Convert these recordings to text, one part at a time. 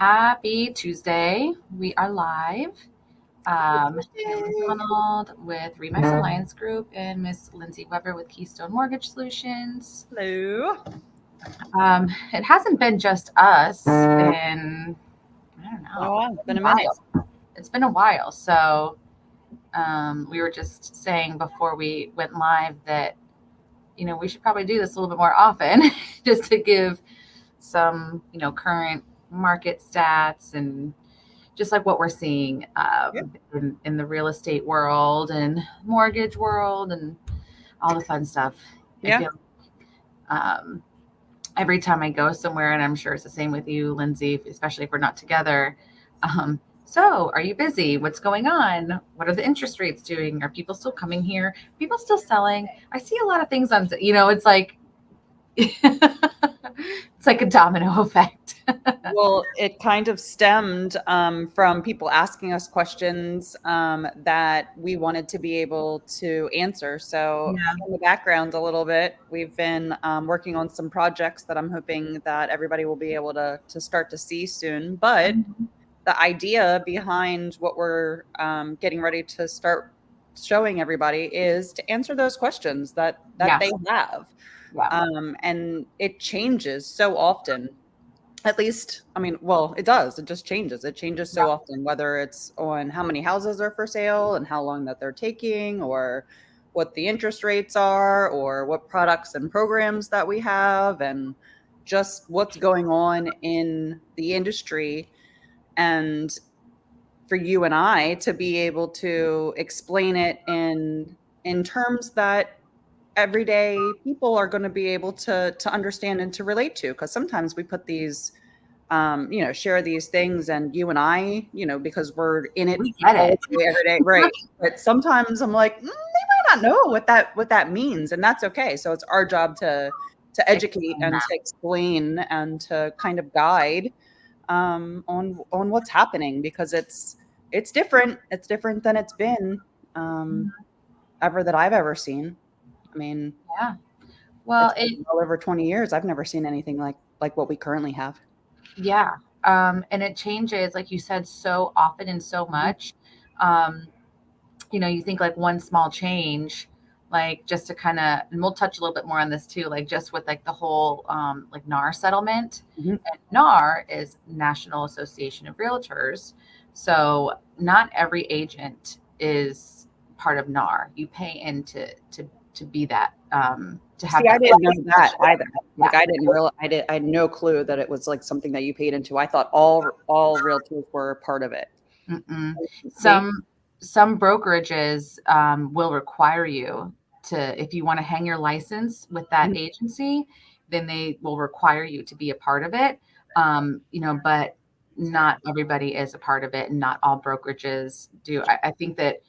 Happy Tuesday. We are live. Kayla McDonald with Remax Alliance Group and Miss Lindsay Weber with Keystone Mortgage Solutions. Hello. It hasn't been just us in, I don't know. It's been a minute. It's been a while. So we were just saying before we went live that, we should probably do this a little bit more often just to give some, current market stats and just like what we're seeing in the real estate world and mortgage world and all the fun stuff. Yeah. I feel, every time I go somewhere, and I'm sure it's the same with you, Lindsay, especially if we're not together. So are you busy? What's going on? What are the interest rates doing? Are people still coming here? People still selling? I see a lot of things on, it's like, it's like a domino effect. Well, it kind of stemmed from people asking us questions that we wanted to be able to answer. So in the background a little bit, we've been working on some projects that I'm hoping that everybody will be able to start to see soon. But the idea behind what we're getting ready to start showing everybody is to answer those questions that they have. And it changes so often. At least, it does. It just changes. It changes so often, whether it's on how many houses are for sale and how long that they're taking, or what the interest rates are, or what products and programs that we have, and just what's going on in the industry. And for you and I to be able to explain it in terms that everyday people are going to be able to understand and to relate to, because sometimes we put these share these things, and you and I, because we're in it every day, right? But sometimes I'm like, they might not know what that means, and that's okay. So it's our job to educate and to explain and to kind of guide on what's happening, because it's different. It's different than it's been ever that I've ever seen. Well, well over 20 years, I've never seen anything like what we currently have. Yeah. And it changes, like you said, so often and so much. You think like one small change, like just to kind of, and we'll touch a little bit more on this too, like just with like the whole like NAR settlement. And NAR is National Association of Realtors. So not every agent is part of NAR. You pay in to be that, to have. See, I didn't know that either. Like I had no clue that it was like something that you paid into. I thought all realtors were part of it. Some brokerages will require you to, if you want to hang your license with that agency, then they will require you to be a part of it. But not everybody is a part of it, and not all brokerages do. I think that,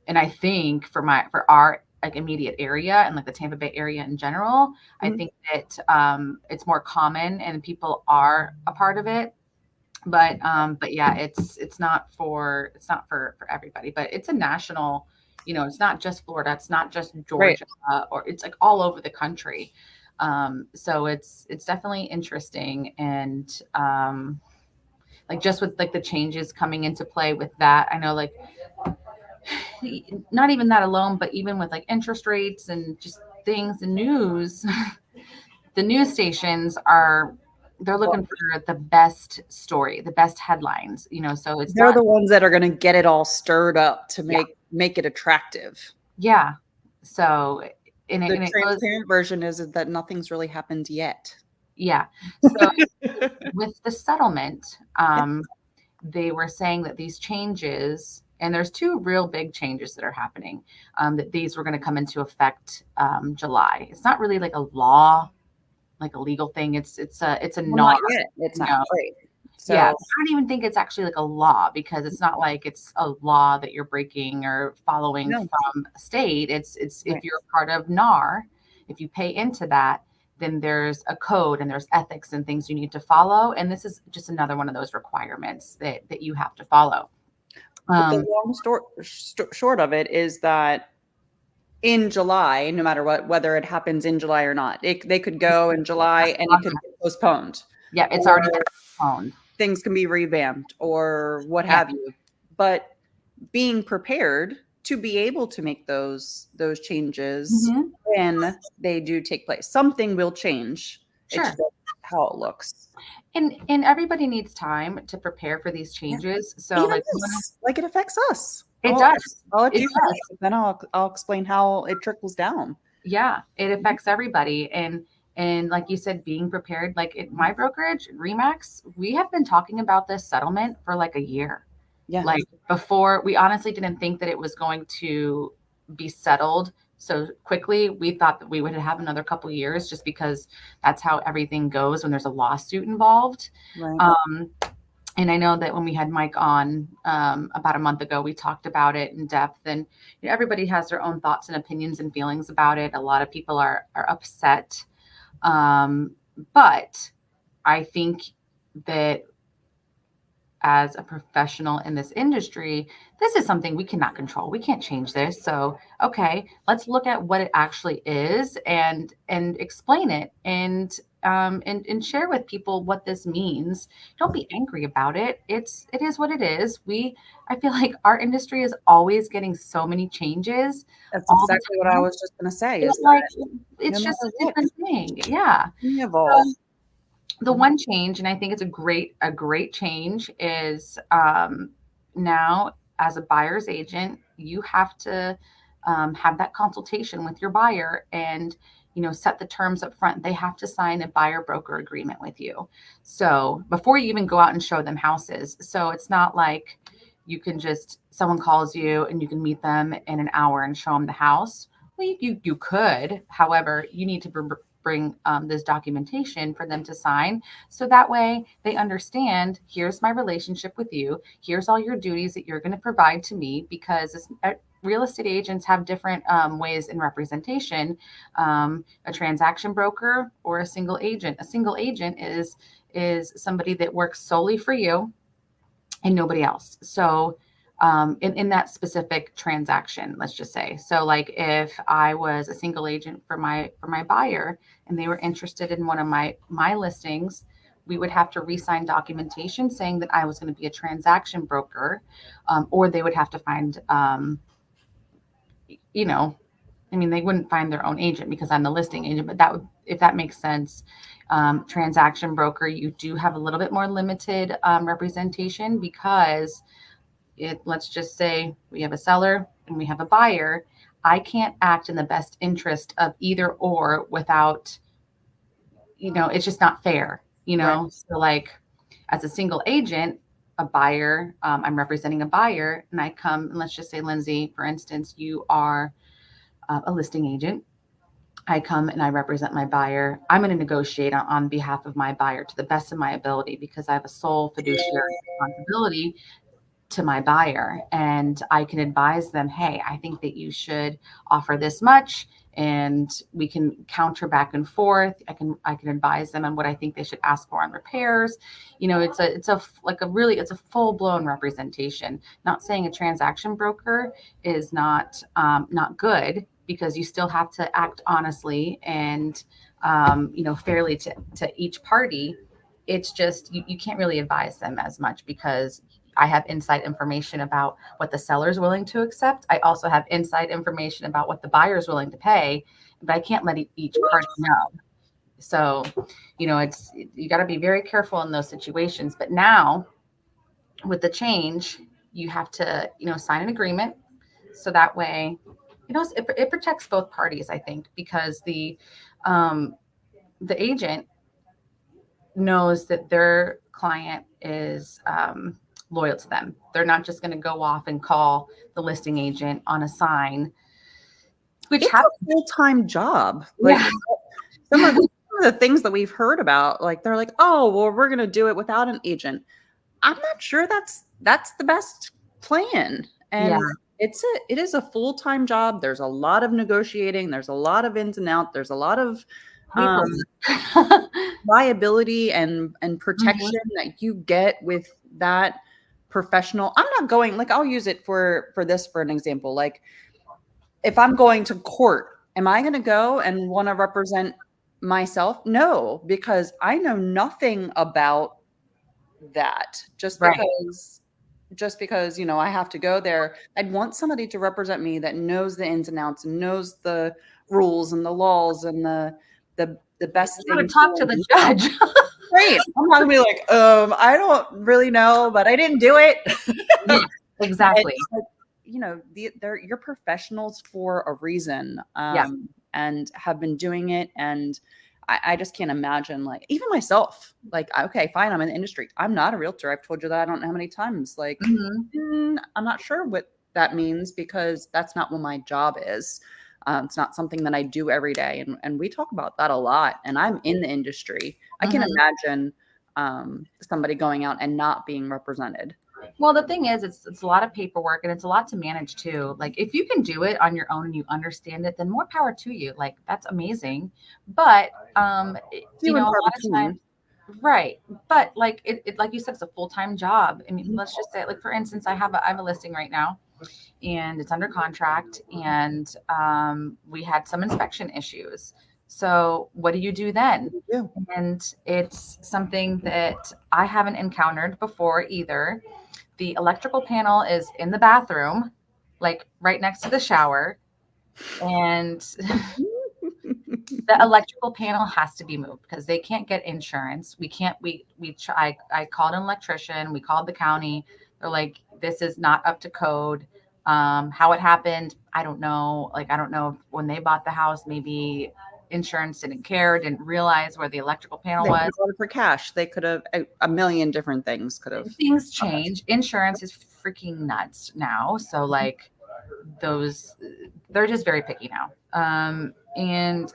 and I think for our like immediate area and like the Tampa Bay area in general, I think that it's more common and people are a part of it. But yeah, it's not for everybody, but it's a national, it's not just Florida, it's not just Georgia, or it's like all over the country. So it's definitely interesting. And like just with like the changes coming into play with that, I know like not even that alone, but even with like interest rates and just things, the news, the news stations they're looking for the best story, the best headlines, so they're the ones that are going to get it all stirred up to make it attractive. Yeah. So the transparent version is that nothing's really happened yet. Yeah. So with the settlement, they were saying that these changes, and there's two real big changes that are happening, that these were going to come into effect July. It's not really like a law, like a legal thing. It's a not yet. It's not right. So yeah, I don't even think it's actually like a law, because it's not like it's a law that you're breaking or following from a state. It's if you're part of NAR, if you pay into that, then there's a code and there's ethics and things you need to follow. And this is just another one of those requirements that you have to follow. But the long short of it is that in July, no matter whether it happens in July or not, they could go in July and it could be postponed. Yeah, it's already postponed. things can be revamped or what Yeah. have you. But being prepared to be able to make those changes Mhm. when they do take place. Something will change. It's Sure. just how it looks. And everybody needs time to prepare for these Yeah. changes. So Even like us, like it affects us. it does. I'll let It you finish, does. but then I'll explain how it trickles down. Yeah, it Mhm. affects everybody. And like you said, being prepared, like at my brokerage, Remax, we have been talking about this settlement for like a year. Yeah. Like before, we honestly didn't think that it was going to be settled so quickly. We thought that we would have another couple years just because that's how everything goes when there's a lawsuit involved. Right. Um, and I know that when we had Mike on about a month ago, we talked about it in depth. And everybody has their own thoughts and opinions and feelings about it. A lot of people are upset, but I think that as a professional in this industry, this is something we cannot control. We can't change this. So, okay, let's look at what it actually is and explain it and share with people what this means. Don't be angry about it. It is what it is. I feel like our industry is always getting so many changes That's all the exactly what I time. was just going to say It, is like that no it's just matter a what, different thing. Yeah. we evolve. The Mhm. one change, and I think it's a great change, is now as a buyer's agent, you have to have that consultation with your buyer and set the terms up front. They have to sign a buyer broker agreement with you. So before you even go out and show them houses. So it's not like you can just someone calls you and you can meet them in an hour and show them the house. Well, you could. However, you need to bring this documentation for them to sign. So that way they understand, here's my relationship with you. Here's all your duties that you're going to provide to me, because real estate agents have different ways in representation. A transaction broker or a single agent. A single agent is somebody that works solely for you and nobody else. So in that specific transaction, let's just say. So like if I was a single agent for my buyer and they were interested in one of my listings, we would have to re-sign documentation saying that I was going to be a transaction broker, or they would have to find, you know, I mean, they wouldn't find their own agent because I'm the listing agent, but that would, if that makes sense. Transaction broker, you do have a little bit more limited representation because let's just say we have a seller and we have a buyer. I can't act in the best interest of either or without, it's just not fair, Right. So like as a single agent, a buyer, I'm representing a buyer and I come and let's just say, Lindsay, for instance, you are a listing agent. I come and I represent my buyer. I'm going to negotiate on behalf of my buyer to the best of my ability because I have a sole fiduciary responsibility to my buyer, and I can advise them, hey, I think that you should offer this much, and we can counter back and forth. I can advise them on what I think they should ask for on repairs. It's a full blown representation. Not saying a transaction broker is not good, because you still have to act honestly and fairly to each party. It's just you can't really advise them as much because I have inside information about what the seller is willing to accept. I also have inside information about what the buyer is willing to pay, but I can't let each party know. So, you got to be very careful in those situations. But now with the change, you have to, sign an agreement. So that way, it protects both parties, I think, because the agent knows that their client is loyal to them. They're not just going to go off and call the listing agent on a sign, which It's a happens. full-time job. Like Yeah. some of the things that we've heard about, like they're like, "Oh, well, we're going to do it without an agent." I'm not sure that's the best plan. Yeah. And it is a full-time job. There's a lot of negotiating, there's a lot of ins and outs, there's a lot of Paper. liability and Mhm. protection that you get with that professional. I'm not going, like, I'll use it for this for an example. Like if I'm going to court, am I going to go and want to represent myself? No, because I know nothing about that Right. just because, I have to go there. I'd want somebody to represent me that knows the ins and outs and knows the rules and the laws and the best You gotta thing talk for to the me. judge. Great. I'm not gonna be like, I don't really know, but I didn't do it. Yeah, exactly. It's like, you're professionals for a reason, Yeah. and have been doing it. And I just can't imagine, like, even myself, like, okay, fine, I'm in the industry. I'm not a realtor. I've told you that I don't know how many times. Like, Mhm. I'm not sure what that means because that's not what my job is. It's not something that I do every day. And we talk about that a lot. And I'm in the industry. I can Mhm. imagine somebody going out and not being represented. Well, the thing is, it's a lot of paperwork and it's a lot to manage too. Like if you can do it on your own and you understand it, then more power to you. Like that's amazing. But Few and a far lot of times, between. right. But like it like you said, it's a full-time job. I mean, let's just say, like for instance, I have a listing right now and it's under contract, and we had some inspection issues. So what do you do then? Yeah. And it's something that I haven't encountered before either. The electrical panel is in the bathroom, like right next to the shower, and the electrical panel has to be moved because they can't get insurance. We can't. We try. I called an electrician. We called the county. They're like, this is not up to code. How it happened, I don't know. Like, I don't know if when they bought the house, maybe insurance didn't care, didn't realize where the electrical panel They could was. have bought it for cash. They could have a million different things could have. Things change. Insurance is freaking nuts now. So like those, they're just very picky now. And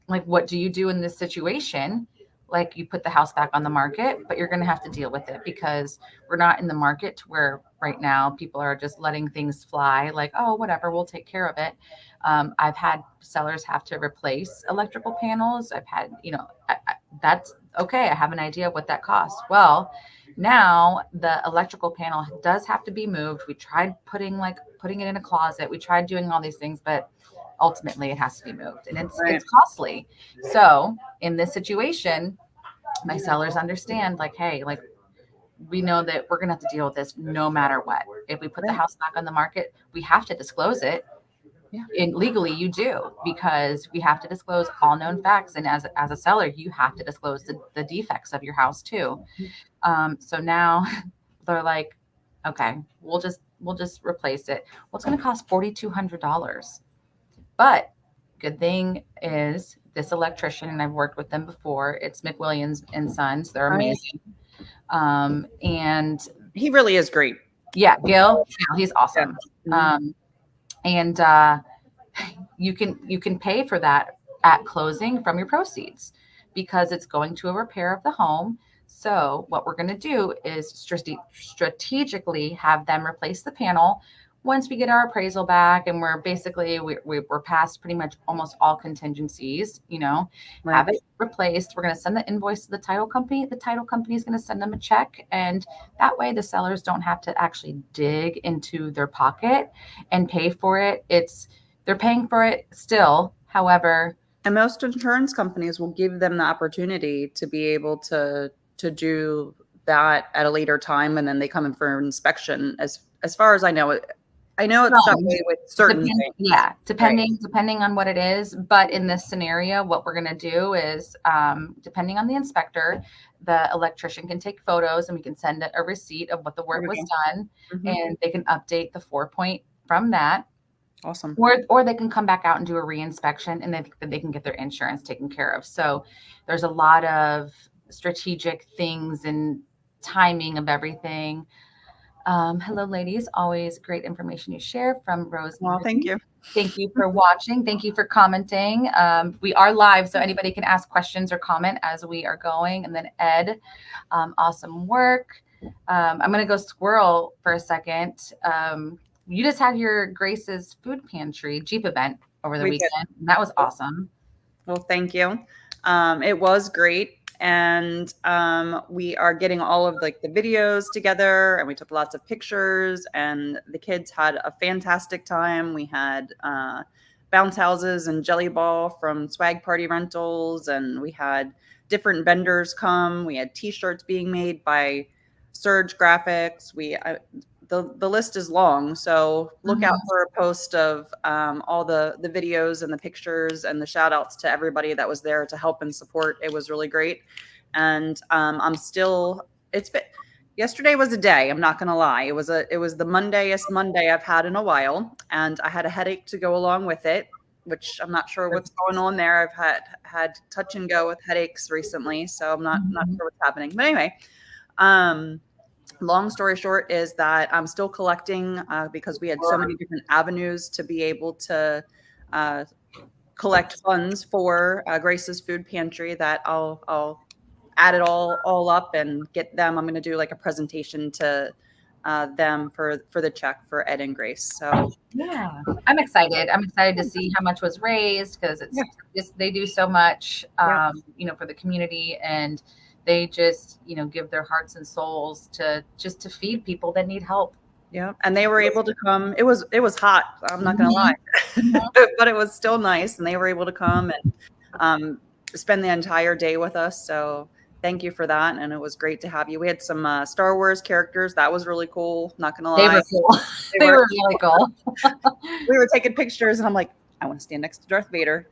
like, what do you do in this situation? Like, you put the house back on the market, but you're going to have to deal with it because we're not in the market to where right now people are just letting things fly, like, oh, whatever, we'll take care of it. I've had sellers have to replace electrical panels. I've had, that's okay. I have an idea of what that costs. Well, now the electrical panel does have to be moved. We tried putting it in a closet. We tried doing all these things, but ultimately it has to be moved, and Right. it's costly. So in this situation, my sellers understand, like, hey, like, we know that we're gonna have to deal with this no matter what. If we put the Right. house back on the market, we have to disclose it. Yeah. And legally you do, because we have to disclose all known facts, and as a seller you have to disclose the defects of your house too. So now they're like, okay, we'll just replace it. Well, it's going to cost $4,200. But good thing is this electrician, and I've worked with them before. It's McWilliams and Sons. They're Right. amazing. And He really is great. yeah, Gil, he's Yeah. awesome. Um, and you can pay for that at closing from your proceeds because it's going to a repair of the home. So what we're going to do is strategically have them replace the panel once we get our appraisal back, and we're past pretty much almost all contingencies. Right. Have it replaced. We're going to send the invoice to the title company. The title company is going to send them a check, and that way the sellers don't have to actually dig into their pocket and pay for it. They're paying for it still. However, And most insurance companies will give them the opportunity to be able to do that at a later time, and then they come in for inspection. As far as I know, I know it's that some way with certain things. yeah, Right. depending on what it is. But in this scenario, what we're going to do is, depending on the inspector, the electrician can take photos and we can send a receipt of what the There work we was go. done, Mhm. and they can update the 4 point from that. Awesome. Or they can come back out and do a reinspection, and then they can get their insurance taken care of. So there's a lot of strategic things and timing of everything. Hello, ladies. Always great information you share from Rose Well, thank Marie. you. Thank you for watching. Thank you for commenting. We are live, so anybody can ask questions or comment as we are going. And then Ed, awesome work. I'm going to go squirrel for a second. You just had your Grace's Food Pantry Jeep event over the We did. weekend. And that was awesome. Well, thank you. It was great. And we are getting all of like the videos together, and we took lots of pictures, and the kids had a fantastic time. We had bounce houses and jelly ball from Swag Party Rentals, and we had different vendors come. We had T-shirts being made by Surge Graphics. The list is long, so look out for a post of all the videos and the pictures and the shout outs to everybody that was there to help and support. It was really great. And I'm still, yesterday was a day, I'm not gonna lie. It was the Mondayest Monday I've had in a while, and I had a headache to go along with it, which I'm not sure what's going on there. I've had touch and go with headaches recently, so I'm not sure what's happening. But anyway, long story short is that I'm still collecting because we had so many different avenues to be able to collect funds for Grace's Food Pantry, that I'll add it all up and get them. I'm going to do like a presentation to them for the check for Ed and Grace. So yeah, I'm excited. I'm excited to see how much was raised, because it's just, they do so much, you know, for the community, and they just, you know, give their hearts and souls to just to feed people that need help. Yeah, and they were able to come. It was hot. I'm not gonna lie, but it was still nice, and they were able to come and spend the entire day with us. So thank you for that, and it was great to have you. We had some Star Wars characters. That was really cool. Not gonna lie, They were cool. They were really cool. We were taking pictures, and I'm like, I want to stand next to Darth Vader.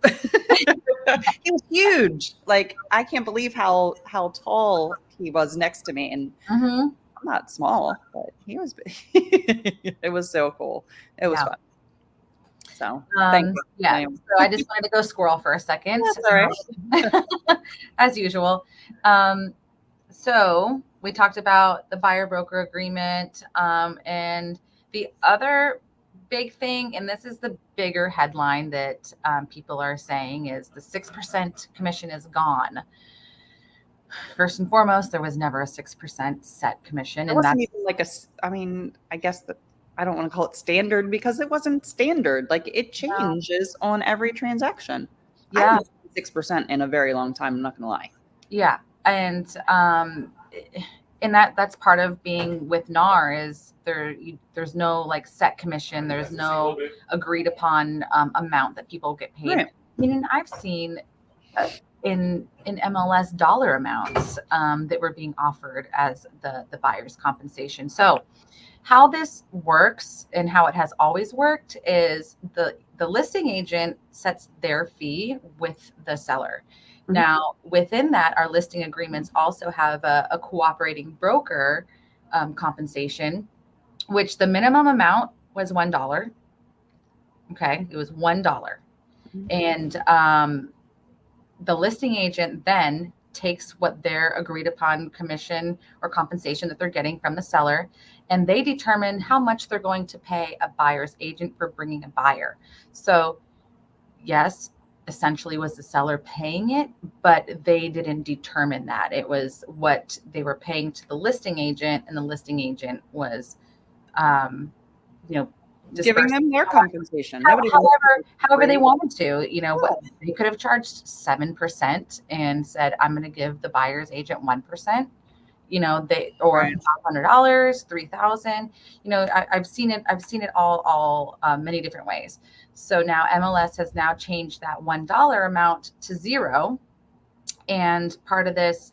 He was huge. Like, I can't believe how tall he was next to me, and I'm not small, but he was big. It was so cool. It was fun. So thank you. Yeah. Anyway. So I just wanted to go squirrel for a second. That's all right. As usual. So we talked about the buyer broker agreement, and the other big thing, and this is the bigger headline that people are saying, is the 6% commission is gone. First and foremost, there was never a 6% set commission. It wasn't even like I mean, I guess that I don't want to call it standard, because it wasn't standard. Like, it changes on every transaction. Yeah. 6% in a very long time. I'm not going to lie. Yeah. And that's part of being with NAR, is there's no like set commission. There's no agreed upon amount that people get paid. Right. I mean, and I've seen in MLS dollar amounts that were being offered as the buyer's compensation. So how this works, and how it has always worked, is the listing agent sets their fee with the seller. Mm-hmm. Now, within that, our listing agreements also have a cooperating broker compensation, which the minimum amount was $1. Okay, it was $1. Mm-hmm. And the listing agent then takes what their agreed upon commission or compensation that they're getting from the seller, and they determine how much they're going to pay a buyer's agent for bringing a buyer. So yes, essentially was the seller paying it, but they didn't determine that. It was what they were paying to the listing agent, and the listing agent was, giving them their compensation. However they wanted to, what they could have charged 7% and said, I'm going to give the buyer's agent 1%, or $500, $3,000, I've seen it all many different ways. So now MLS has now changed that $1 amount to $0. And part of this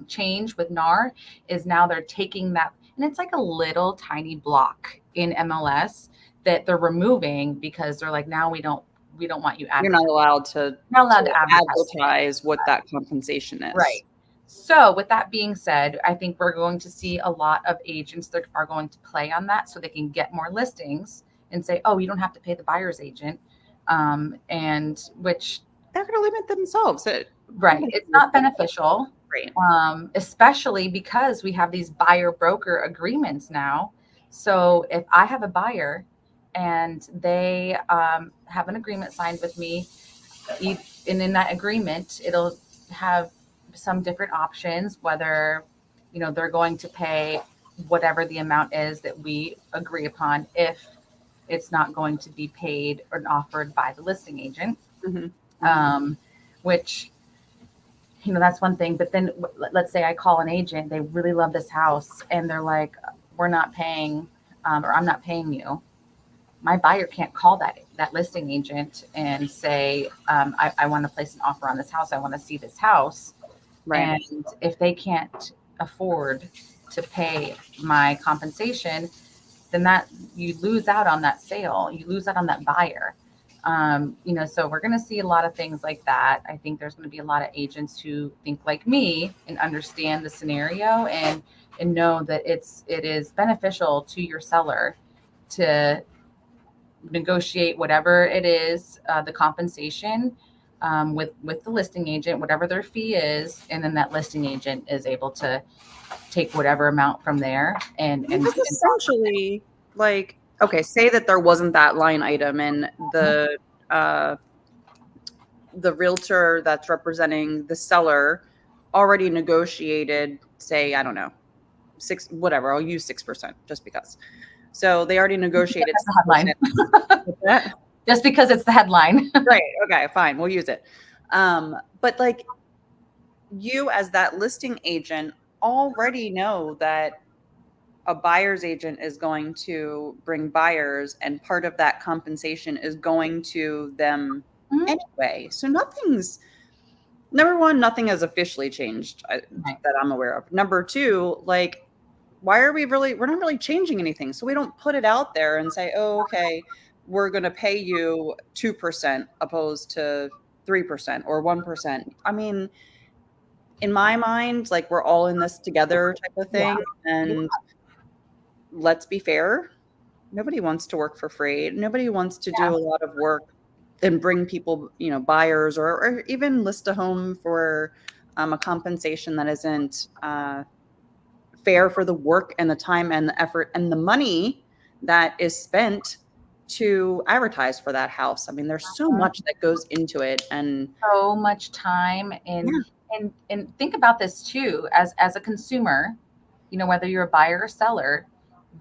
change with NAR is now they're taking that, and it's like a little tiny block in MLS that they're removing, because they're like, now we don't want you advertising. You're not allowed to advertise what that compensation is. Right. So with that being said, I think we're going to see a lot of agents that are going to play on that, so they can get more listings and say, oh, you don't have to pay the buyer's agent. And which they're going to limit themselves. Right. It's not beneficial. Right. Especially because we have these buyer broker agreements now. So if I have a buyer and they have an agreement signed with me, and in that agreement, it'll have some different options, whether, they're going to pay whatever the amount is that we agree upon, if it's not going to be paid or offered by the listing agent, which, that's one thing. But then let's say I call an agent, they really love this house, and they're like, we're not paying, or I'm not paying you. My buyer can't call that listing agent and say, I want to place an offer on this house. I want to see this house. Right. And if they can't afford to pay my compensation, then that you lose out on that sale, you lose out on that buyer. So we're going to see a lot of things like that. I think there's going to be a lot of agents who think like me and understand the scenario and know that it is beneficial to your seller to negotiate whatever it is, the compensation, with the listing agent, whatever their fee is, and then that listing agent is able to take whatever amount from there and It's essentially like, okay, say that there wasn't that line item and uh the realtor that's representing the seller already negotiated, say, I don't know, six, whatever, I'll use 6% just because. So they already negotiated that's the headline. 6%. What's that? Just because it's the headline. Right. Okay, fine. We'll use it. But like, you as that listing agent already know that a buyer's agent is going to bring buyers and part of that compensation is going to them Mhm. anyway. So number one, nothing has officially changed Right. that I'm aware of. Number two, like, we're not really changing anything. So we don't put it out there and say, oh, okay, we're going to pay you 2% opposed to 3% or 1%. I mean, in my mind, like, we're all in this together type of Yeah. thing. And let's be fair, nobody wants to work for free. Nobody wants to do Yeah. a lot of work and bring people, buyers, or even list a home for a compensation that isn't fair for the work and the time and the effort and the money that is spent to advertise for that house. I mean, there's so much that goes into it. And So much time yeah, and think about this too, as a consumer, whether you're a buyer or seller,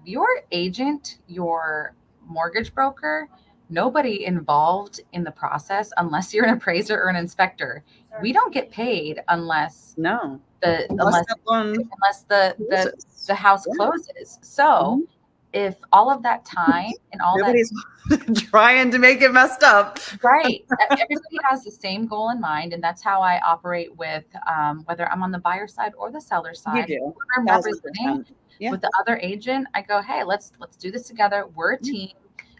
your agent, your mortgage broker, nobody involved in the process unless you're an appraiser or an inspector. We don't get paid unless no, the unless unless that one unless the house yeah. closes. So Mhm. if all of that time and all that. Nobody's trying to make it messed up. Right. Everybody has the same goal in mind, and that's how I operate with, whether I'm on the buyer side or the seller You side. do. Whoever I'm representing 1000%. Yeah. with the other agent, I go, hey, let's do this together. We're a Yeah. team.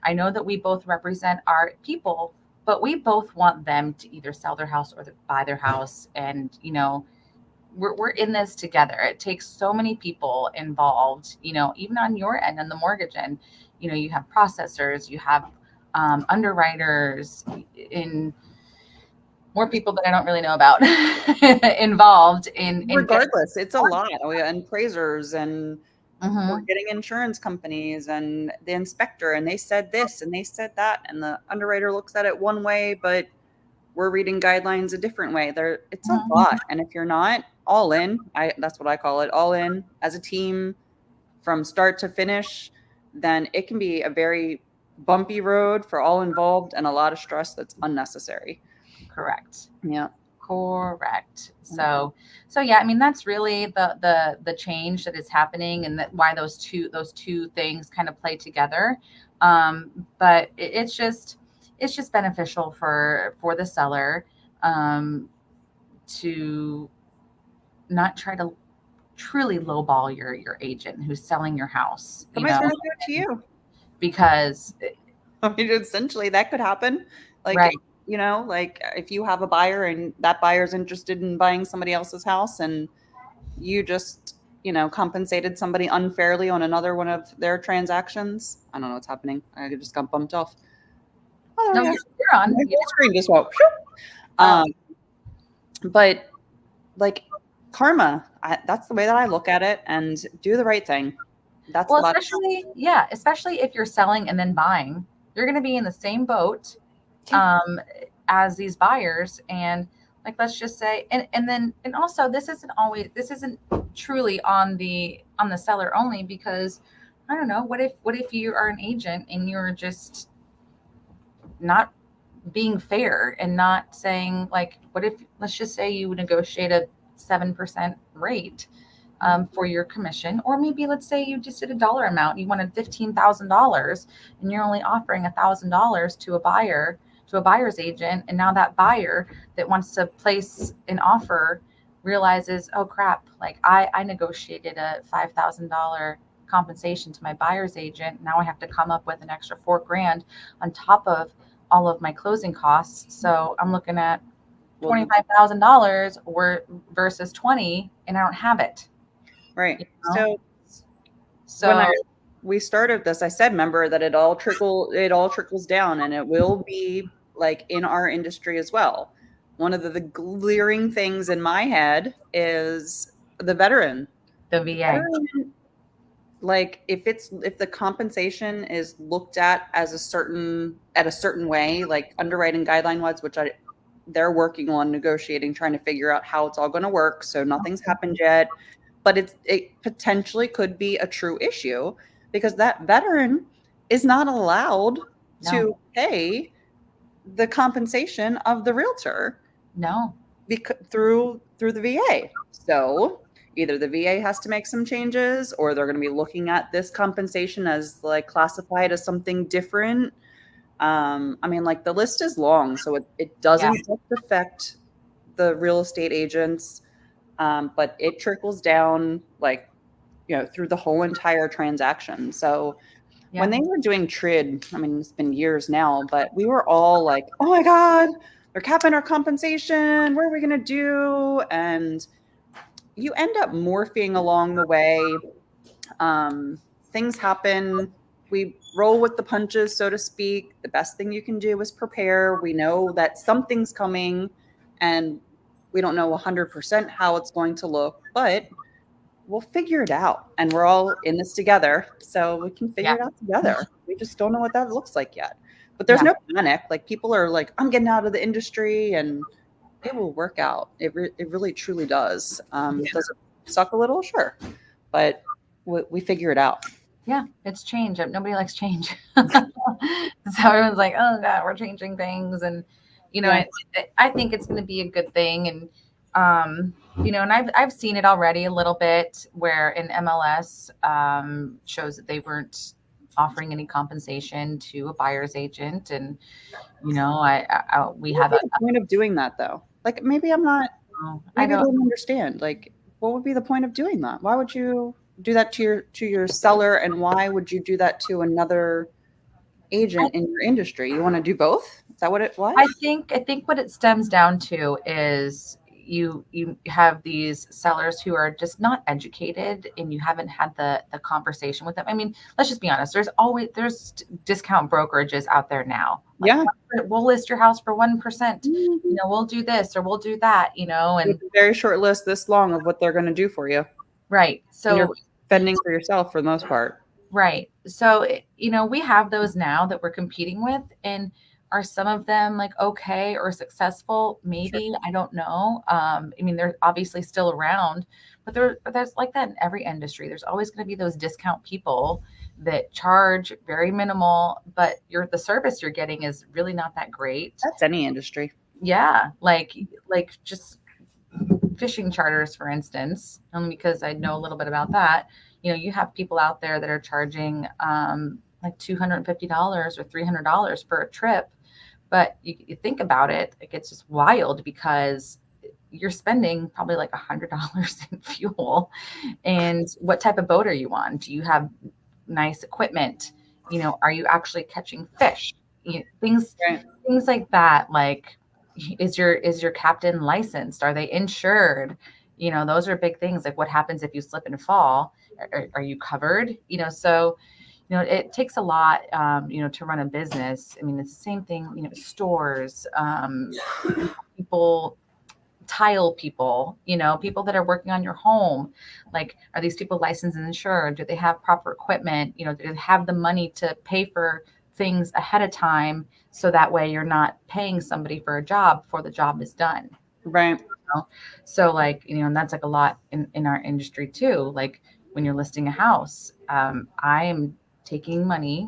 I know that we both represent our people, but we both want them to either sell their house or buy their house, and we're in this together. It takes so many people involved, even on your end, on the mortgage end. You have processors, you have underwriters, in more people that I don't really know about involved in getting. Regardless, it's a lot. Oh, yeah, and appraisers and we're Mhm. getting insurance companies and the inspector, and they said this and they said that, and the underwriter looks at it one way, but we're reading guidelines a different way. It's a Mhm. lot. And if you're not all in, that's what I call it, all in as a team from start to finish, then it can be a very bumpy road for all involved and a lot of stress that's unnecessary. Correct. Yeah. Correct. So yeah, I mean that's really the change that is happening, and that why those two things kind of play together. But it's just beneficial for the seller, to not try to truly lowball your agent who's selling your house, Somebody's going to do it to you. because I mean, essentially, that could happen. Like, right. like if you have a buyer and that buyer's interested in buying somebody else's house and you just, compensated somebody unfairly on another one of their transactions. I don't know what's happening. I just got bumped off. Oh, No, yeah. you're on. My whole screen just went. Oh, Um, but like karma, that's the way that I look at it, and do the right thing. That's a well, lot. especially if you're selling and then buying, you're going to be in the same boat, Yeah. as these buyers. And like, let's just say, and also this isn't truly on the seller only, because I don't know, what if you are an agent and you're just not being fair and not saying, like, what if, let's just say you negotiate a 7% rate, for your commission, or maybe let's say you just did a dollar amount, you wanted $15,000, and you're only offering $1,000 to a buyer's agent, and now that buyer that wants to place an offer realizes, oh crap, like I negotiated a $5,000 compensation to my buyer's agent. Now I have to come up with an extra 4 grand on top of all of my closing costs. So I'm looking at $25,000 versus 20, and I don't have it. Right. You know? When So we started this, I said, remember that it all trickles down, and it will be like in our industry as well. One of the glaring things in my head is the veteran. the VA. Veteran, like if the compensation is looked at as a certain way, like underwriting guideline wise, which they're working on negotiating, trying to figure out how it's all going to work. So nothing's happened yet, but it potentially could be a true issue because that veteran is not allowed No, to pay the compensation of the realtor no, through the VA. So either the VA has to make some changes, or they're going to be looking at this compensation as like classified as something different. I mean, like the list is long, so it yeah, doesn't just affect the real estate agents, but it trickles down like, through the whole entire transaction. So when yeah, they were doing TRID, I mean, it's been years now, but we were all like, oh my God, they're capping our compensation. What are we going to do? And you end up morphing along the way. Things happen. We roll with the punches, so to speak. The best thing you can do is prepare. We know that something's coming, and we don't know 100% how it's going to look, but we'll figure it out. And we're all in this together, so we can figure yeah, it out together. We just don't know what that looks like yet. But there's yeah, no panic. Like people are like, I'm getting out of the industry, and it will work out. It really truly does. Does it suck a little? Sure. But we figure it out. yeah. It's change. Nobody likes change. So everyone's like, oh God, we're changing things. And, Yeah. I think it's going to be a good thing. And, and I've seen it already a little bit where in MLS shows that they weren't offering any compensation to a buyer's agent. And, we What have would be the point of doing that though? Like maybe I'm not, I maybe I don't, don't understand. Like what would be the point of doing that? Why would you do that to your seller, and why would you do that to another agent in your industry? You want to do both? Is that why? I think what it stems down to is you have these sellers who are just not educated, and you haven't had the conversation with them. I mean, let's just be honest. There's discount brokerages out there now. Like, Yeah. we'll list your house for 1%. Mhm. We'll do this or we'll do that. With And a very short list this long of what they're going to do for you. right. And you're So fending for yourself for the most part. right. So, we have those now that we're competing with. And are some of them like okay or successful? Sure. Maybe. I don't know. I mean, they're obviously still around, but there's like that in every industry. There's always going to be those discount people that charge very minimal, but the service you're getting is really not that great. That's any industry. Yeah. Like just fishing charters, for instance, only because I know a little bit about that. You have people out there that are charging like $250 or $300 for a trip. But you think about it, it gets just wild because you're spending probably like $100 in fuel. And what type of boat are you on? Do you have nice equipment? Are you actually catching fish? Things Right. things like that. Like, is your captain licensed? Are they insured? Those are big things. Like, what happens if you slip and fall? Are you covered? So it takes a lot, to run a business. I mean, it's the same thing, stores, people, tile people, people that are working on your home. Like, are these people licensed and insured? Do they have proper equipment? Do they have the money to pay for things ahead of time? So that way you're not paying somebody for a job before the job is done. Right. So like, and that's like a lot in our industry too. Like when you're listing a house, I am taking money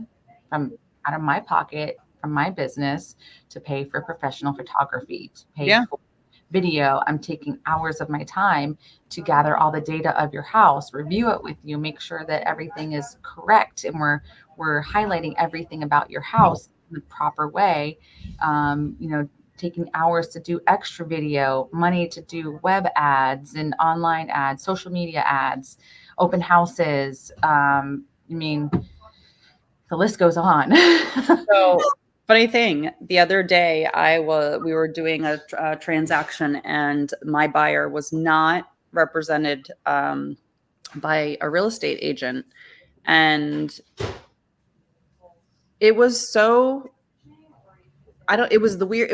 from out of my pocket from my business to pay for professional photography, to pay Yeah. for video. I'm taking hours of my time to gather all the data of your house, review it with you, make sure that everything is correct, and we're highlighting everything about your house in the proper way. taking hours to do extra video, money to do web ads and online ads, social media ads, open houses. I mean, the list goes on. So funny thing, the other day we were doing a transaction, and my buyer was not represented by a real estate agent, and it was so it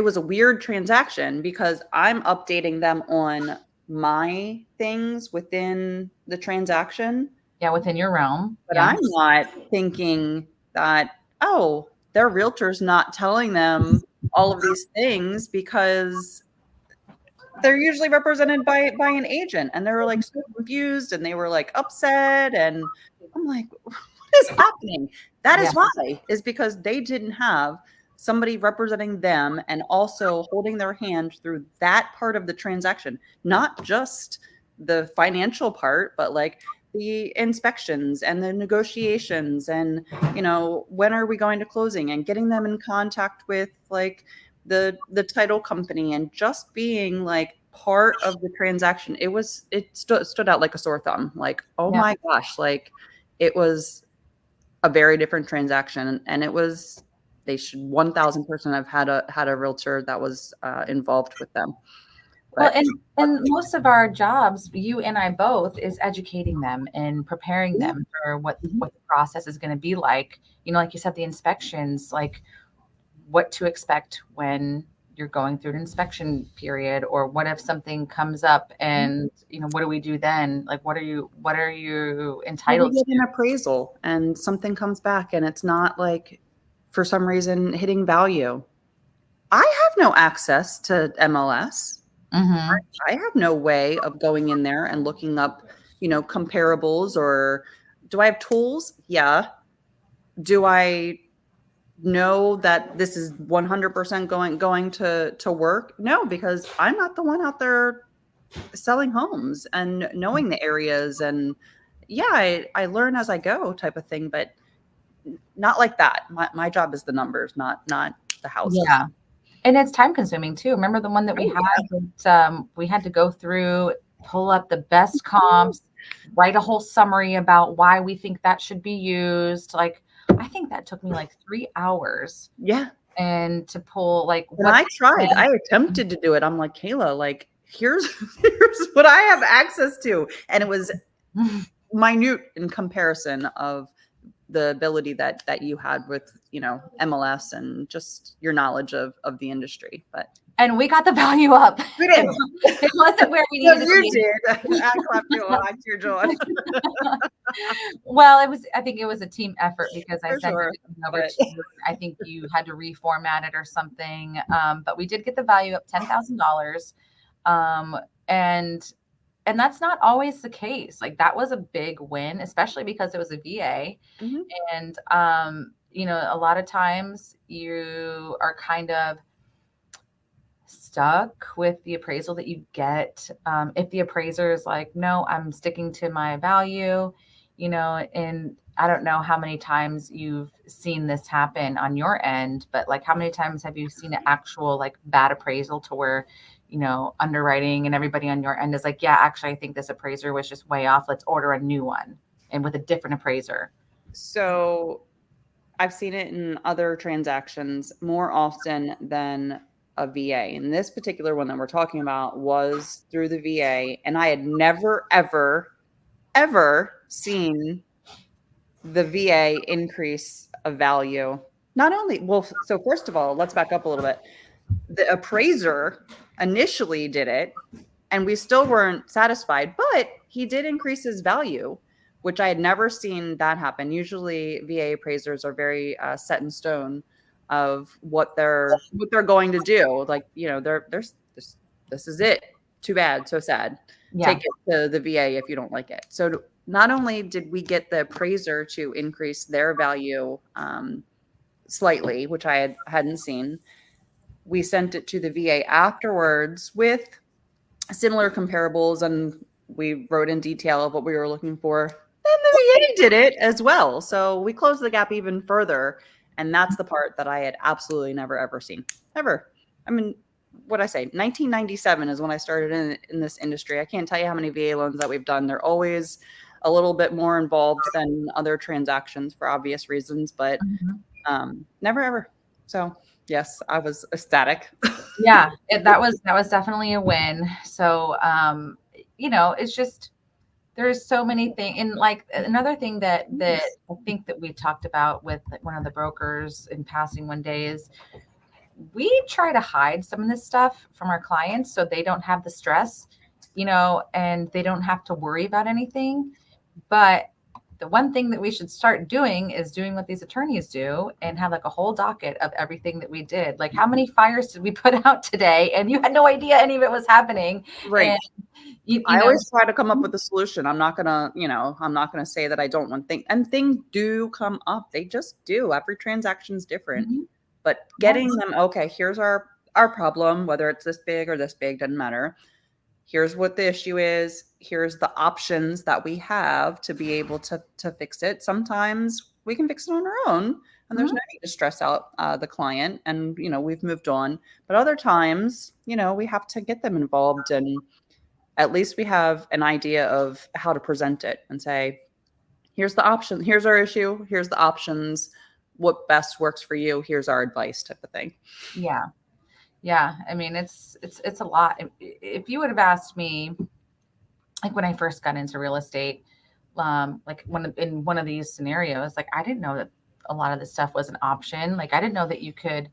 was a weird transaction because I'm updating them on my things within the transaction. Yeah, within your realm. But Yeah. I'm not thinking that, oh, their realtor's not telling them all of these things because they're usually represented by an agent, and they were like so confused and they were like upset, and I'm like, what is happening? That Yeah. is why, is because they didn't have somebody representing them and also holding their hand through that part of the transaction, not just the financial part, but like the inspections and the negotiations, and when are we going to closing, and getting them in contact with like the title company, and just being like part of the transaction. It stood out like a sore thumb. Like, oh Yeah. my gosh, like it was a very different transaction, and it was they should 1000% have had a realtor that was involved with them. Well, But and most of our jobs, you and I both, is educating them and preparing yeah. them for Mhm. what the process is going to be like. Like you said, the inspections, like what to expect when you're going through an inspection period, or what if something comes up and what do we do then? Like what are you Well, we entitled get to? an appraisal and something comes back and it's not like for some reason hitting value. I have no access to MLS. Hmm. I have no way of going in there and looking up, comparables. Or do I have tools? Yeah. Do I know that this is 100% going to work? No, because I'm not the one out there selling homes and knowing the areas. And yeah, I learn as I go type of thing, but not like that. My job is the numbers, not the houses. Yeah. And it's time consuming too. Remember the one that we Oh, had that we had to go through, pull up the best comps, write a whole summary about why we think that should be used. Like, I think that took me like 3 hours, yeah. and to pull like And what. I attempted to do it. I'm like, Kayla, like, here's what I have access to. And it was minute in comparison of the ability that you had with, MLS and just your knowledge of the industry. But And we got the value up. we did. It wasn't where we No, needed you to did. I clapped you on. I cheered you on. be. Well, I think it was a team effort because I For sent sure. everything over But to you. I think you had to reformat it or something. But we did get the value up $10,000. Um, and and that's not always the case. Like that was a big win, especially because it was a VA. mhm. And a lot of times you are kind of stuck with the appraisal that you get. If the appraiser is like, no, I'm sticking to my value, and I don't know how many times you've seen this happen on your end, but like how many times have you seen an actual like bad appraisal to where, underwriting and everybody on your end is like, yeah, actually, I think this appraiser was just way off. Let's order a new one and with a different appraiser. So I've seen it in other transactions more often than a VA. And this particular one that we're talking about was through the VA. And I had never, ever, ever seen the VA increase a value. Not only, well, so first of all, let's back up a little bit. The appraiser initially did it, and we still weren't satisfied, but he did increase his value, which I had never seen that happen. Usually VA appraisers are very set in stone of what they're going to do. Like, there's this is it. Too bad, so sad. Yeah. Take it to the VA if you don't like it. So not only did we get the appraiser to increase their value slightly, which I hadn't seen, we sent it to the VA afterwards with similar comparables, and we wrote in detail of what we were looking for. And the VA did it as well. So we closed the gap even further. And that's the part that I had absolutely never, ever seen. Ever. I mean, what I say, 1997 is when I started in this industry. I can't tell you how many VA loans that we've done. They're always a little bit more involved than other transactions for obvious reasons, but Mhm. never ever. So yes, I was ecstatic. Yeah, that was definitely a win. So, it's just there's so many things. And like another thing that I think that we talked about with one of the brokers in passing one day is we try to hide some of this stuff from our clients so they don't have the stress, and they don't have to worry about anything. But the one thing that we should start doing is doing what these attorneys do and have like a whole docket of everything that we did. Like, how many fires did we put out today? And you had no idea any of it was happening. Right. And you I know, always try to come up with a solution. I'm not gonna say that I don't want things, and things do come up. They just do. Every transaction's different. Mhm. But getting Yes. them, okay, here's our problem, whether it's this big or this big, doesn't matter. Here's what the issue is. Here's the options that we have to be able to fix it. Sometimes we can fix it on our own, and there's Mhm. no need to stress out the client. And we've moved on. But other times, we have to get them involved, and at least we have an idea of how to present it and say, here's the option, here's our issue, here's the options, what best works for you, here's our advice, type of thing. Yeah. Yeah. I mean, it's a lot. If you would have asked me, like when I first got into real estate, like in one of these scenarios, like I didn't know that a lot of this stuff was an option. Like I didn't know that you could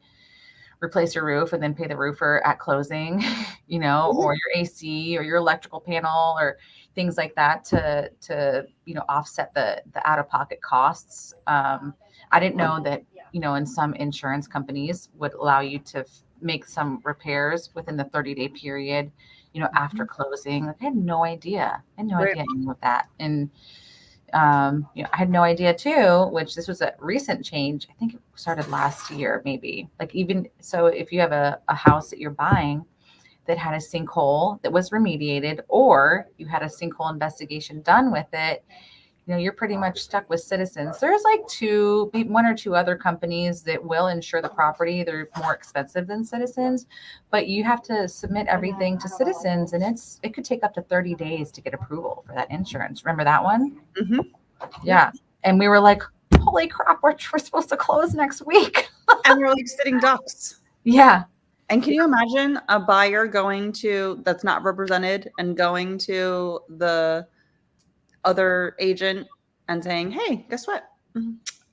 replace your roof and then pay the roofer at closing, Mhm. or your AC or your electrical panel or things like that to offset the out of pocket costs. I didn't know that in some insurance companies would allow you to make some repairs within the 30-day period, after closing. Like, I had no idea. I had no Right. idea any of that. And I had no idea too, which this was a recent change. I think it started last year, maybe. Like, even so, if you have a house that you're buying that had a sinkhole that was remediated, or you had a sinkhole investigation done with it, you're pretty much stuck with Citizens. There's like one or two other companies that will insure the property. They're more expensive than Citizens, but you have to submit everything to Citizens, and it could take up to 30 days to get approval for that insurance. Remember that one? Hmm. Yeah. And we were like, holy crap, we're supposed to close next week. And we're like sitting ducks. Yeah. And can you imagine a buyer that's not represented and going to the other agent and saying, hey, guess what?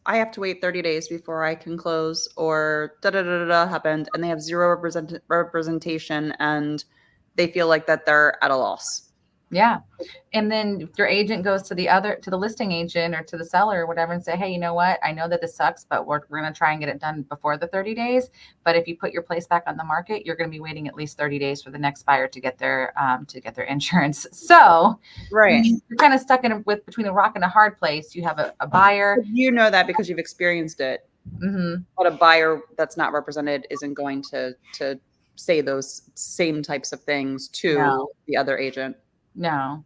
I have to wait 30 days before I can close, or da da da da da happened, and they have zero representation, and they feel like that they're at a loss. Yeah. And then your agent goes to the listing agent or to the seller or whatever and say, hey, you know what? I know that this sucks, but we're going to try and get it done before the 30 days. But if you put your place back on the market, you're going to be waiting at least 30 days for the next buyer to get their insurance. So Right. you're kind of stuck between a rock and a hard place. You have a buyer. You know that because you've experienced it. Mm-hmm. But a buyer that's not represented isn't going to say those same types of things No, to the other agent. no,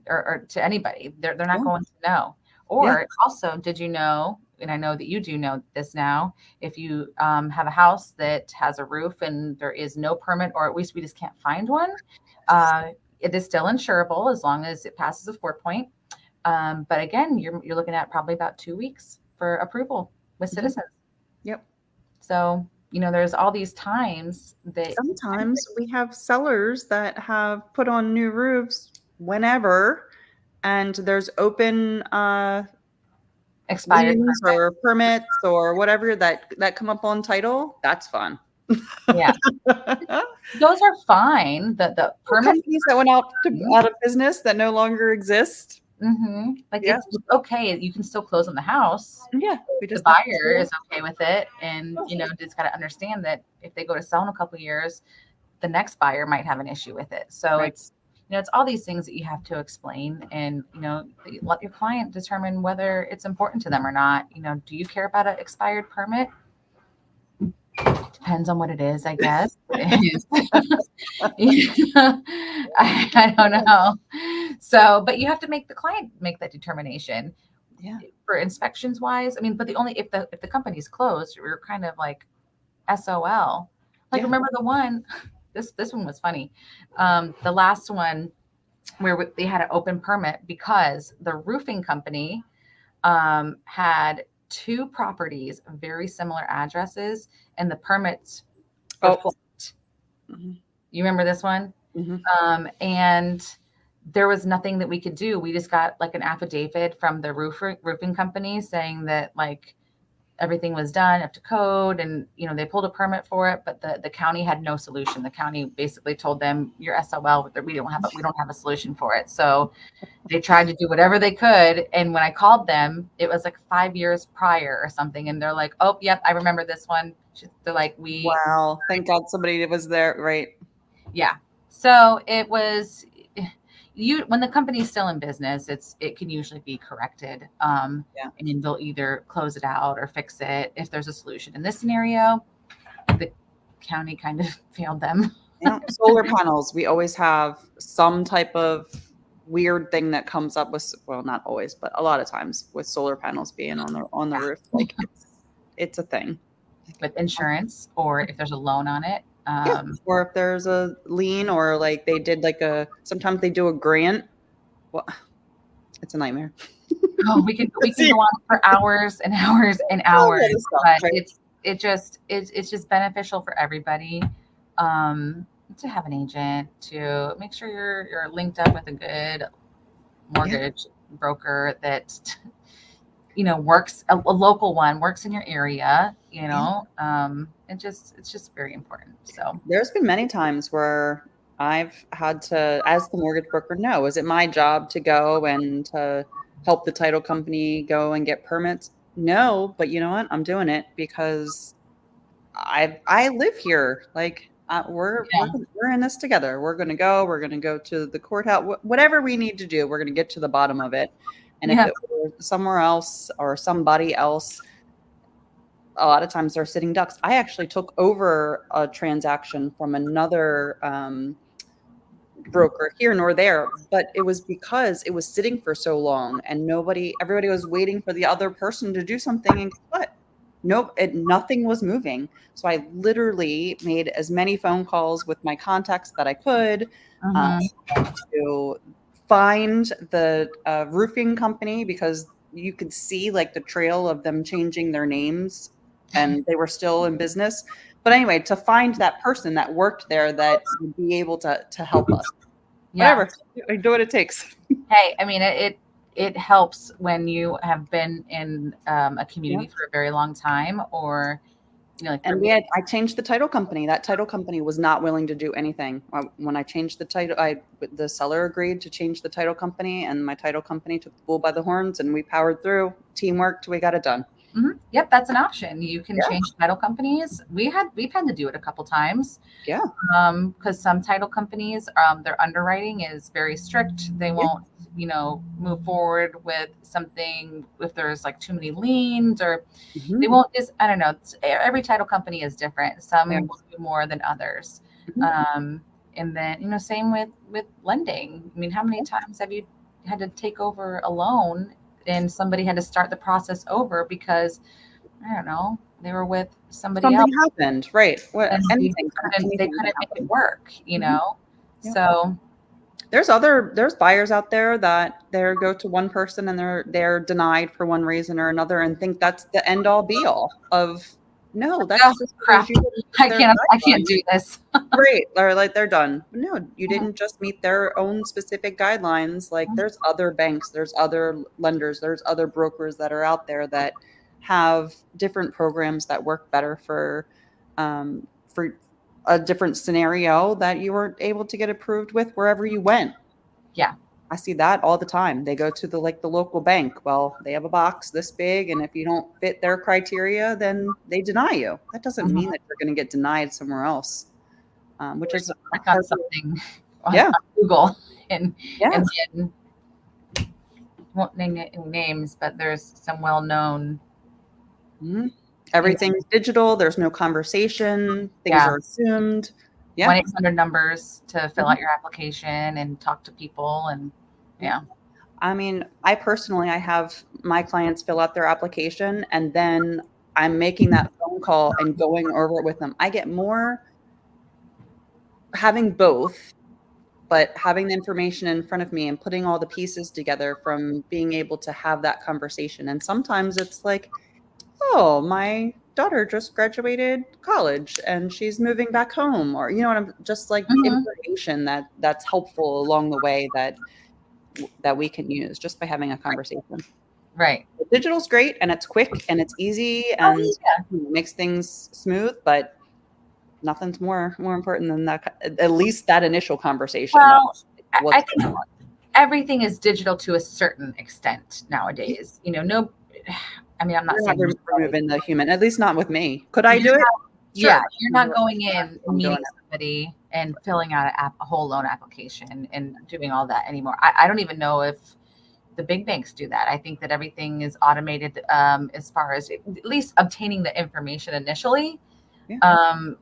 or to anybody. They're not Yeah. going to know. Yeah. Or also, did you know, and I know that you do know this now, if you have a house that has a roof and there is no permit, or at least we just can't find one, it is still insurable as long as it passes a 4 point. But again, you're looking at probably about 2 weeks for approval with Mhm. Citizens. Yep. So, there's all these times that Sometimes we have sellers that have put on new roofs whenever, and there's open expired liens permit. or permits or whatever that come up on title. That's fun. Yeah. Those are fine. The Or permits. companies that went out of business that no longer exist. Like, Yeah. it's okay. You can still close on the house. Yeah. We The just have buyer to. is okay with it. And, just got to understand that if they go to sell in a couple of years, the next buyer might have an issue with it. So Right. it's all these things that you have to explain, and, let your client determine whether it's important to them or not. Do you care about an expired permit? Depends on what it is, I guess. I don't know. So, but you have to make the client make that determination Yeah. for inspections wise. I mean, but the only if the company's closed, we're kind of like SOL. Like, Yeah. remember the one? this one was funny. The last one where they had an open permit because the roofing company had two properties, very similar addresses, and the permits were Oh. flipped. Mm-hmm. You remember this one? Mm-hmm. And there was nothing that we could do. We just got like an affidavit from the roofing company saying that like everything was done up to code, and they pulled a permit for it, but the county had no solution. The county basically told them, you're SOL, we don't have a solution for it. So they tried to do whatever they could, and when I called them, it was like 5 years prior or something, and they're like, oh yep, I remember this one. They're like, Wow, thank God somebody was there, right? yeah. So it was, when the company's still in business, it can usually be corrected. Yeah. And they'll either close it out or fix it if there's a solution. In this scenario, the county kind of failed them. Yeah. Solar panels. We always have some type of weird thing that comes up with, well, not always, but a lot of times with solar panels being on the roof. Like it's a thing. With insurance, or if there's a loan on it. Yeah. Or if there's a lien, or like they did sometimes they do a grant. Well, it's a nightmare. Oh, we can go on for hours and hours and hours, but right? it's just beneficial for everybody to have an agent, to make sure you're linked up with a good mortgage broker that works, a local one, works in your area. It's just very important. So there's been many times where I've had to, as the mortgage broker, know, is it my job to go and to help the title company go and get permits? No, but you know what? I'm doing it because I live here. Like we're in this together. We're gonna go to the courthouse. Whatever we need to do, we're gonna get to the bottom of it. And if it were somewhere else or somebody else, a lot of times they're sitting ducks. I actually took over a transaction from another broker here nor there, but it was because it was sitting for so long and everybody was waiting for the other person to do something, and what? Nope, nothing was moving. So I literally made as many phone calls with my contacts that I could to find the roofing company, because you could see like the trail of them changing their names and they were still in business. But anyway, to find that person that worked there that would be able to help us. Whatever. I do what it takes. Hey, I mean, it helps when you have been in a community for a very long time, or I changed the title company. That title company was not willing to do anything. When I changed the title, the seller agreed to change the title company, and my title company took the bull by the horns, and we powered through. Team worked. We got it done. Mm-hmm. Yep, that's an option. You can change title companies. We've had to do it a couple times. Yeah. Because some title companies, their underwriting is very strict. They won't, move forward with something if there's like too many liens, or they won't just, I don't know. Every title company is different. Some will do more than others. And then, same with lending. I mean, how many times have you had to take over a loan and somebody had to start the process over because, I don't know, they were with somebody else. Something happened, right? They couldn't make it work, So there's buyers out there that they go to one person and they're denied for one reason or another, and think that's the end all be all of. No, that's just crap. I can't do this. Right. Or like they're done. No, you didn't just meet their own specific guidelines. Like there's other banks, there's other lenders, there's other brokers that are out there that have different programs that work better for a different scenario that you weren't able to get approved with wherever you went. Yeah. I see that all the time. They go to the local bank. Well, they have a box this big, and if you don't fit their criteria, then they deny you. That doesn't mean that you're going to get denied somewhere else, which is something on Google and won't name any names, but there's some well-known. Everything's digital. There's no conversation. Things are assumed. 1-800 numbers to fill out your application and talk to people. And I mean, I have my clients fill out their application, and then I'm making that phone call and going over it with them. I get more having both, but having the information in front of me and putting all the pieces together from being able to have that conversation. And sometimes it's like, oh, my daughter just graduated college and she's moving back home, or you know what I'm just like Mhm. information that's helpful along the way that we can use just by having a conversation. Right. Digital's great and it's quick and it's easy Oh, and yeah. makes things smooth, but nothing's more important than that, at least that initial conversation of Well, I what's think going on. everything is digital to a certain extent nowadays. No, I mean, I'm not You're not saying necessarily. removing the human, at least not with me. Could I You're do it? Yeah, Sure. you're not going Not in, how I'm doing meeting it. somebody and filling out a whole loan application and doing all that anymore. I don't even know if the big banks do that. I think that everything is automated, as far as at least obtaining the information initially. Yeah. Um,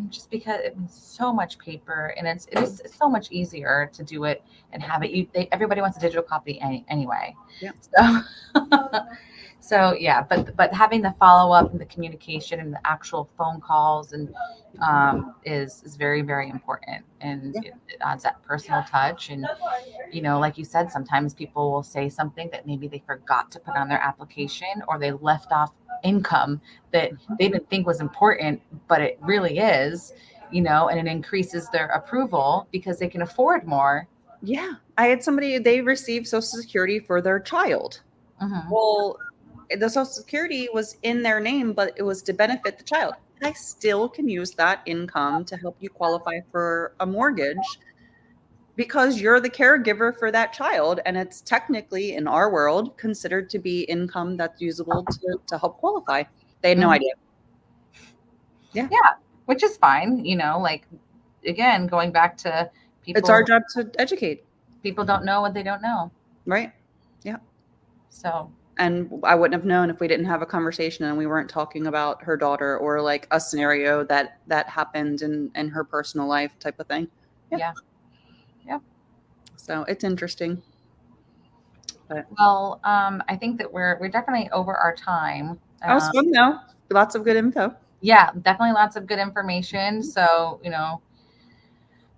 just because it's so much paper, and it is so much easier to do it and have it. Everybody wants a digital copy anyway. Yeah. So, so yeah, but having the follow up and the communication and the actual phone calls and is very very important, and Yeah. it adds that personal touch. And like you said, sometimes people will say something that maybe they forgot to put on their application, or they left off income that they didn't think was important, but it really is. And it increases their approval because they can afford more. Yeah. I had somebody, they received Social Security for their child. Hmm. Well, the Social Security was in their name, but it was to benefit the child. I still can use that income to help you qualify for a mortgage because you're the caregiver for that child. And it's technically, in our world, considered to be income that's usable to help qualify. They had no Hmm. idea. Yeah. Yeah, which is fine. Like, again, going back to It's our people, job to educate, people don't know what they don't know. right? Yeah. So And I wouldn't have known if we didn't have a conversation and we weren't talking about her daughter or like a scenario that happened in her personal life type of thing. Yeah. yeah, yeah. So it's interesting. But Well, I think that we're definitely over our time. that was fun though. Lots of good info. Yeah, definitely lots of good information. So,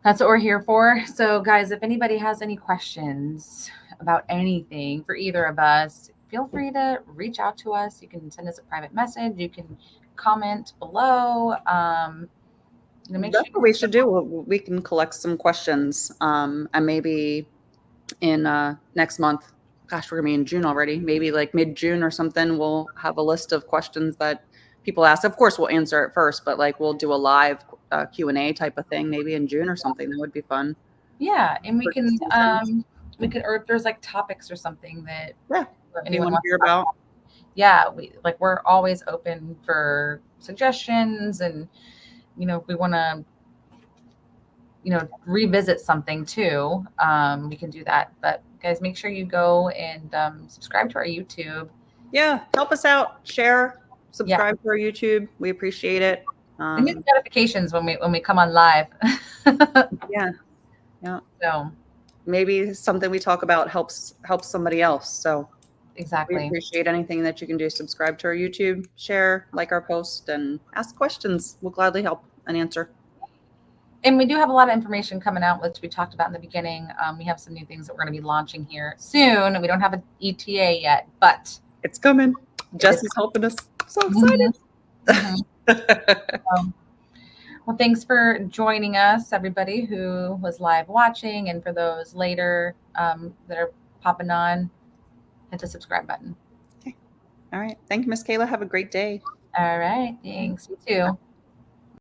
that's what we're here for. So, guys, if anybody has any questions about anything for either of us, feel free to reach out to us. You can send us a private message. You can comment below. Make That's sure. what we should do. We can collect some questions, and maybe in next month. Gosh, we're gonna be in June already. Maybe like mid June or something. We'll have a list of questions that people ask. Of course, we'll answer it first, but like we'll do a live Q&A type of thing maybe in June or something. That would be fun Yeah, and we for can discussions. or if there's like topics or something that Yeah, you anyone want to wants hear to talk about? about. Yeah, we're always open for suggestions, and we want to revisit something too. We can do that. But guys, make sure you go and subscribe to our YouTube. Yeah, help us out. Share, Yeah, subscribe to our YouTube. We appreciate it. and get notifications when we come on live. Yeah, yeah. So Maybe something we talk about helps somebody else. So we exactly. appreciate anything that you can do. Subscribe to our YouTube, share, like our post, and ask questions. We'll gladly help and answer. And we do have a lot of information coming out, which we talked about in the beginning. We have some new things that we're going to be launching here soon. We don't have an ETA yet, but It's coming. it Jess is. is helping us. So Mhm, mhm. excited. So, well, thanks for joining us, everybody who was live watching, and for those later that are popping on, hit the subscribe button. Okay. All right. Thank you, Miss Kayla. Have a great day. All right, thanks. You too.